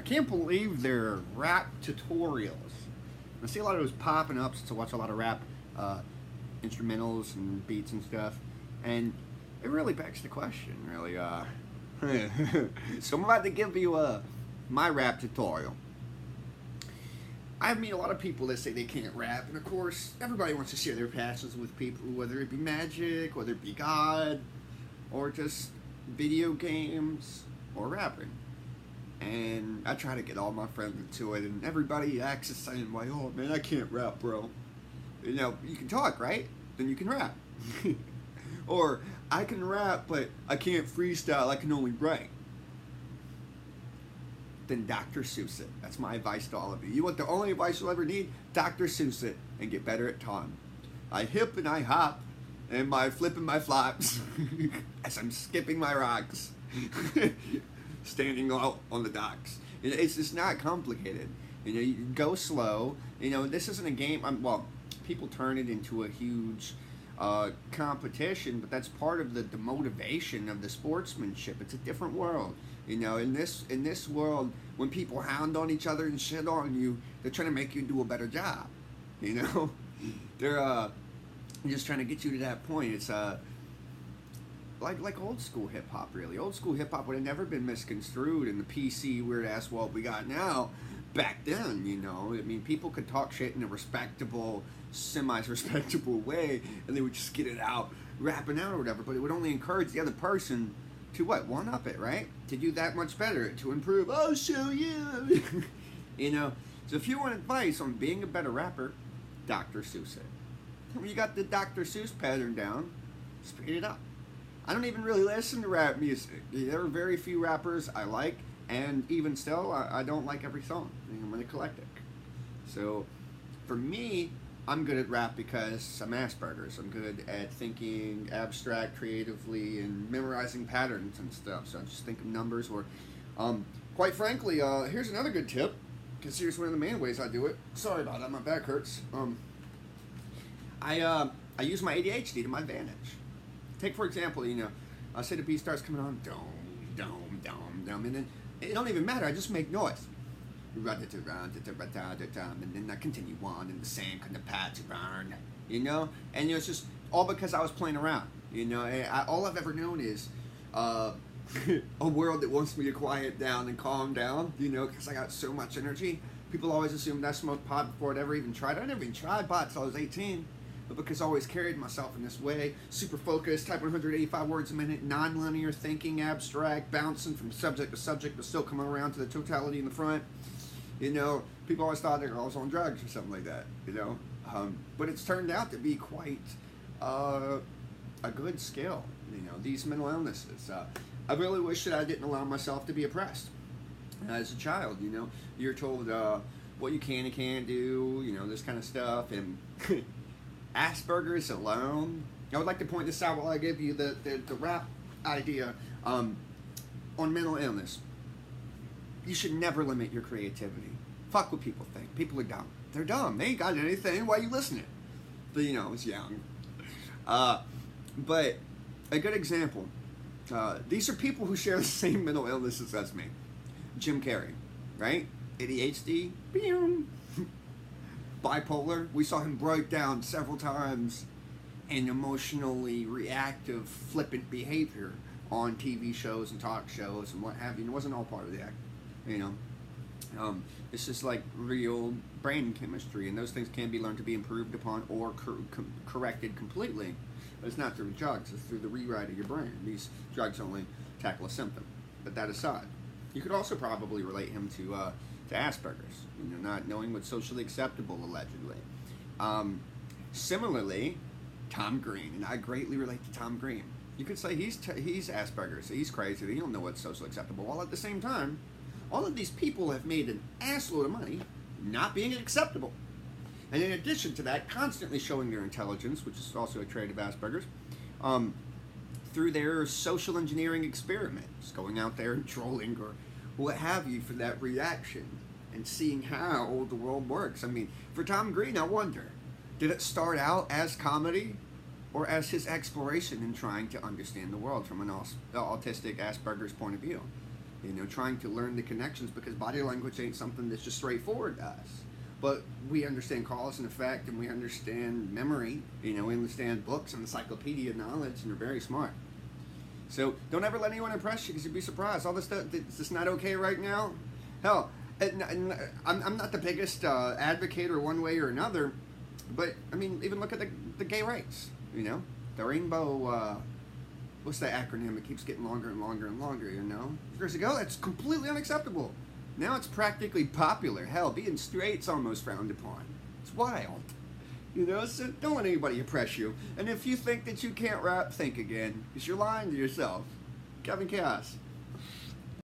can't believe they're rap tutorials. I see a lot of those popping up to watch a lot of rap instrumentals and beats and stuff, and it really begs the question, really. So I'm about to give you my rap tutorial. I meet a lot of people that say they can't rap, and of course, everybody wants to share their passions with people, whether it be magic, whether it be God, or just video games, or rapping. And I try to get all my friends into it, and everybody acts the same way. Oh man, I can't rap, bro. You know, you can talk, right? Then you can rap. Or, I can rap, but I can't freestyle, I can only write. Then Dr. Seuss it. That's my advice to all of you. You want the only advice you'll ever need? Dr. Seuss it and get better at time. I hip and I hop, and my flip and my flops as I'm skipping my rocks, standing out on the docks. It's just not complicated. You know, you go slow. You know, this isn't a game. Well, people turn it into a huge competition, but that's part of the motivation of the sportsmanship. It's a different world. You know, in this world, when people hound on each other and shit on you, they're trying to make you do a better job. You know, they're just trying to get you to that point. It's like old school hip hop, really. Old school hip hop would have never been misconstrued in the PC weird ass world we got now. Back then, you know, I mean, people could talk shit in a respectable, semi-respectable way, and they would just get it out, rapping out or whatever. But it would only encourage the other person to what? One up it, right? To do that much better, to improve. Oh, show you. You know. So if you want advice on being a better rapper, Dr. Seuss it. When you got the Dr. Seuss pattern down, speed it up. I don't even really listen to rap music. There are very few rappers I like, and even still, I don't like every song. I'm an eclectic. So, for me, I'm good at rap because I'm Asperger's. I'm good at thinking abstract, creatively, and memorizing patterns and stuff. So I just think of numbers. Or, quite frankly, here's another good tip. Because here's one of the main ways I do it. Sorry about that. My back hurts. I use my ADHD to my advantage. Take, for example, you know, I say the beat starts coming on, dome, dome, dome, dome, and then it don't even matter. I just make noise. And then I continue on in the same kind of pattern, you know? And it's just all because I was playing around, you know? All I've ever known is a world that wants me to quiet down and calm down, you know, because I got so much energy. People always assumed I smoked pot before I'd ever even tried it. I never even tried pot until I was 18. But because I always carried myself in this way, super focused, typing 185 words a minute, non-linear thinking, abstract, bouncing from subject to subject, but still coming around to the totality in the front. You know, people always thought they were always on drugs or something like that, you know. But it's turned out to be quite a good skill, you know, these mental illnesses. I really wish that I didn't allow myself to be oppressed. As a child, you know, you're told what you can and can't do, you know, this kind of stuff, and Asperger's alone. I would like to point this out while I give you the rap idea on mental illness. You should never limit your creativity. Fuck what people think. People are dumb. They're dumb. They ain't got anything. Why are you listening? But you know, I was young. But a good example. These are people who share the same mental illnesses as me. Jim Carrey, right? ADHD. Bipolar. We saw him break down several times in emotionally reactive, flippant behavior on TV shows and talk shows and what have you. And it wasn't all part of the act, you know. It's just like real brain chemistry, and those things can be learned to be improved upon or corrected completely. But it's not through drugs, it's through the rewrite of your brain. These drugs only tackle a symptom. But that aside, you could also probably relate him to Asperger's, you know, not knowing what's socially acceptable, allegedly. Similarly, Tom Green, and I greatly relate to Tom Green. You could say he's Asperger's, he's crazy, he don't know what's socially acceptable, while at the same time, all of these people have made an assload of money not being acceptable. And in addition to that, constantly showing their intelligence, which is also a trait of Asperger's, through their social engineering experiments, going out there and trolling or what have you for that reaction and seeing how the world works. I mean, for Tom Green, I wonder, did it start out as comedy or as his exploration in trying to understand the world from an autistic Asperger's point of view? You know, trying to learn the connections, because body language ain't something that's just straightforward to us. But we understand cause and effect, and we understand memory. You know, we understand books and encyclopedia knowledge, and we're very smart. So don't ever let anyone impress you, because you'd be surprised. All this stuff that's just not okay right now. Hell, I'm not the biggest advocate or one way or another, but I mean, even look at the gay rights. You know, the rainbow. What's that acronym? It keeps getting longer and longer and longer. You know, years ago that's completely unacceptable. Now it's practically popular. Hell, being straight's almost frowned upon. It's wild. You know, so don't let anybody oppress you. And if you think that you can't rap, think again, because you're lying to yourself. Kevin Cass.